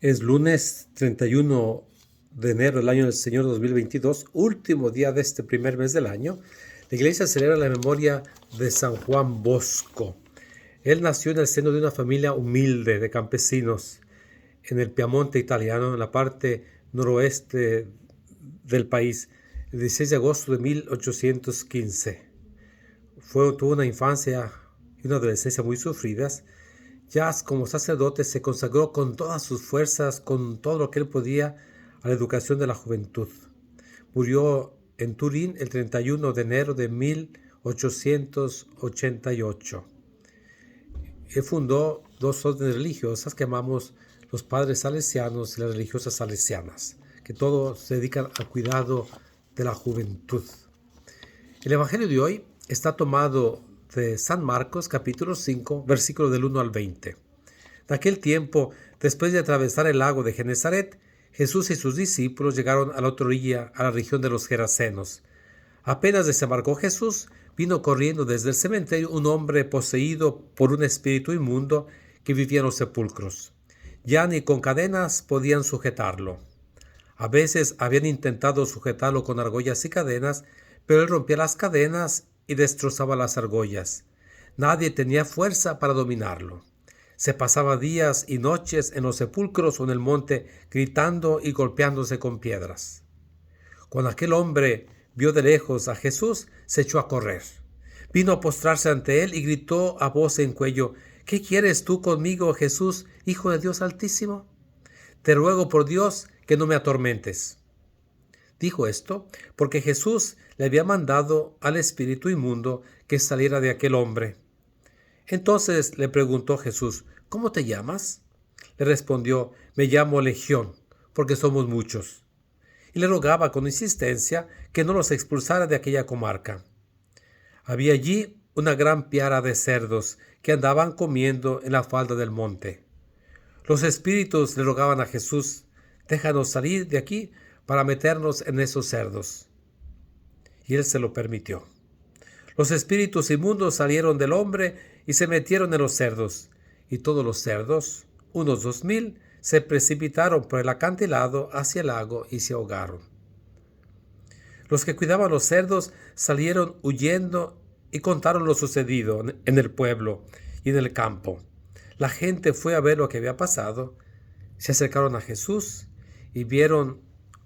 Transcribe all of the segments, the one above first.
Es lunes 31 de enero del año del Señor 2022, último día de este primer mes del año. La iglesia celebra la memoria de San Juan Bosco. Él nació en el seno de una familia humilde de campesinos en el Piamonte italiano, en la parte noroeste del país, el 16 de agosto de 1815. Tuvo una infancia y una adolescencia muy sufridas. Ya como sacerdote se consagró con todas sus fuerzas, con todo lo que él podía, a la educación de la juventud. Murió en Turín el 31 de enero de 1888. Él fundó dos órdenes religiosas que llamamos los padres salesianos y las religiosas salesianas, que todos se dedican al cuidado de la juventud. El Evangelio de hoy está tomado de San Marcos, capítulo 5, versículo del 1 al 20. En aquel tiempo, después de atravesar el lago de Genezaret, Jesús y sus discípulos llegaron a la otra orilla, a la región de los Gerasenos. Apenas desembarcó Jesús, vino corriendo desde el cementerio un hombre poseído por un espíritu inmundo que vivía en los sepulcros. Ya ni con cadenas podían sujetarlo. A veces habían intentado sujetarlo con argollas y cadenas, pero él rompía las cadenas y destrozaba las argollas. Nadie tenía fuerza para dominarlo. Se pasaba días y noches en los sepulcros o en el monte, gritando y golpeándose con piedras. Cuando aquel hombre vio de lejos a Jesús, se echó a correr. Vino a postrarse ante él y gritó a voz en cuello: ¿Qué quieres tú conmigo, Jesús, Hijo de Dios Altísimo? Te ruego por Dios que no me atormentes. Dijo esto porque Jesús le había mandado al espíritu inmundo que saliera de aquel hombre. Entonces le preguntó Jesús: ¿Cómo te llamas? Le respondió: Me llamo Legión, porque somos muchos. Y le rogaba con insistencia que no los expulsara de aquella comarca. Había allí una gran piara de cerdos que andaban comiendo en la falda del monte. Los espíritus le rogaban a Jesús: Déjanos salir de aquí para meternos en esos cerdos. Y él se lo permitió. Los espíritus inmundos salieron del hombre y se metieron en los cerdos, y todos los cerdos, unos 2000, se precipitaron por el acantilado hacia el lago y se ahogaron. Los que cuidaban los cerdos salieron huyendo y contaron lo sucedido en el pueblo y en el campo. La gente fue a ver lo que había pasado, se acercaron a Jesús y vieron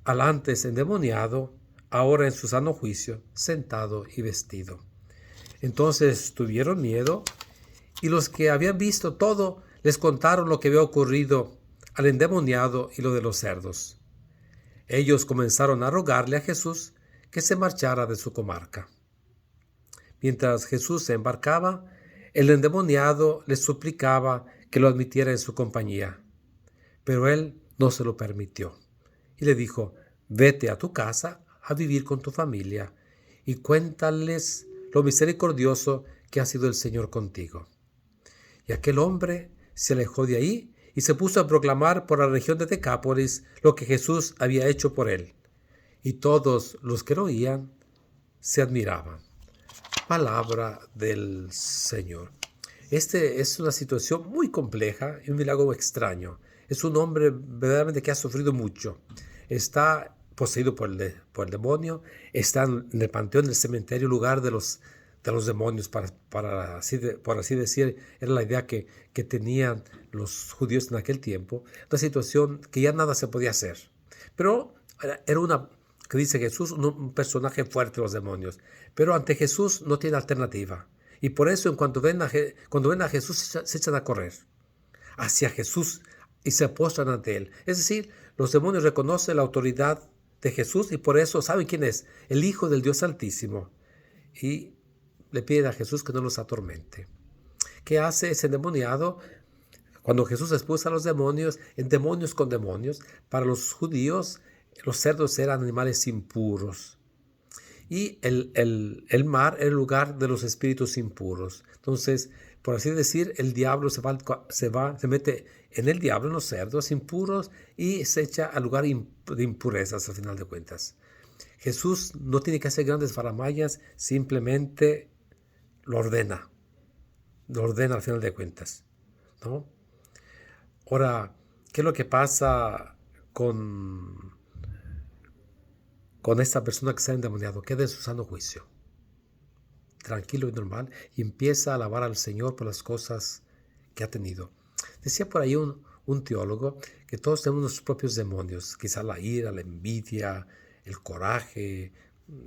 al antes endemoniado, ahora en su sano juicio, sentado y vestido. Entonces tuvieron miedo, y los que habían visto todo les contaron lo que había ocurrido al endemoniado y lo de los cerdos. Ellos comenzaron a rogarle a Jesús que se marchara de su comarca. Mientras Jesús se embarcaba, el endemoniado les suplicaba que lo admitiera en su compañía, pero él no se lo permitió y le dijo: Vete a tu casa a vivir con tu familia y cuéntales lo misericordioso que ha sido el Señor contigo. Y aquel hombre se alejó de ahí y se puso a proclamar por la región de Decápolis lo que Jesús había hecho por él. Y todos los que lo oían se admiraban. Palabra del Señor. Es una situación muy compleja y un milagro extraño. Es un hombre verdaderamente que ha sufrido mucho. Está poseído por el demonio, está en el panteón del cementerio, lugar de los demonios, por así decir, era la idea que tenían los judíos en aquel tiempo. Una situación que ya nada se podía hacer. Pero era una, que dice Jesús, un personaje fuerte, los demonios. Pero ante Jesús no tiene alternativa. Y por eso cuando ven a Jesús se echan a correr hacia Jesús y se postran ante él. Es decir, los demonios reconocen la autoridad de Jesús y por eso saben quién es, el Hijo del Dios Altísimo. Y le piden a Jesús que no los atormente. ¿Qué hace ese endemoniado? Cuando Jesús expulsa a los demonios, en demonios con demonios, para los judíos los cerdos eran animales impuros. Y el mar era el lugar de los espíritus impuros. Entonces, por así decir, el diablo se mete en el diablo, en los cerdos impuros, y se echa al lugar de impurezas al final de cuentas. Jesús no tiene que hacer grandes faramayas, simplemente lo ordena al final de cuentas, ¿no? Ahora, ¿Qué es lo que pasa con esta persona que está endemoniado? Queda en su sano juicio, tranquilo y normal, y empieza a alabar al Señor por las cosas que ha tenido. Decía por ahí un teólogo que todos tenemos nuestros propios demonios, quizá la ira, la envidia, el coraje,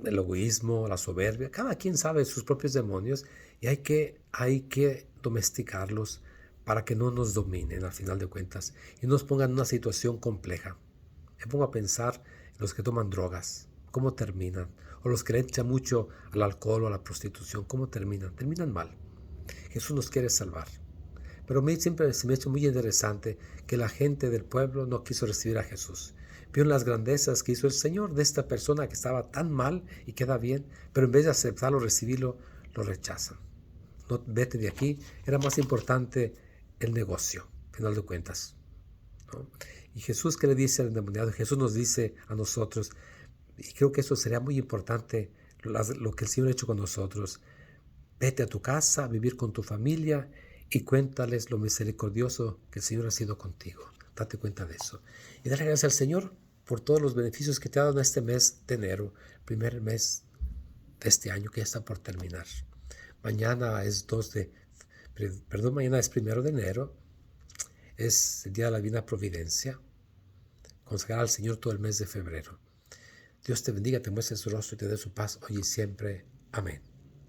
el egoísmo, la soberbia. Cada quien sabe sus propios demonios y hay que domesticarlos para que no nos dominen al final de cuentas y nos pongan en una situación compleja. Me pongo a pensar en los que toman drogas, cómo terminan, o los que le echan mucho al alcohol o a la prostitución, cómo terminan. Terminan mal. Jesús nos quiere salvar. Pero a mí siempre se me ha hecho muy interesante que la gente del pueblo no quiso recibir a Jesús. Vieron las grandezas que hizo el Señor de esta persona que estaba tan mal y queda bien, pero en vez de aceptarlo, recibirlo, lo rechazan. No, vete de aquí. Era más importante el negocio, al final de cuentas, ¿no? Y Jesús, ¿qué le dice al endemoniado? Jesús nos dice a nosotros, y creo que eso sería muy importante, lo que el Señor ha hecho con nosotros. Vete a tu casa, a vivir con tu familia y cuéntales lo misericordioso que el Señor ha sido contigo. Date cuenta de eso. Y dale gracias al Señor por todos los beneficios que te ha dado en este mes de enero, primer mes de este año que ya está por terminar. Mañana es mañana es 1 de enero, es el día de la Divina Providencia. Consagrar al Señor todo el mes de febrero. Dios te bendiga, te muestre su rostro y te dé su paz hoy y siempre. Amén.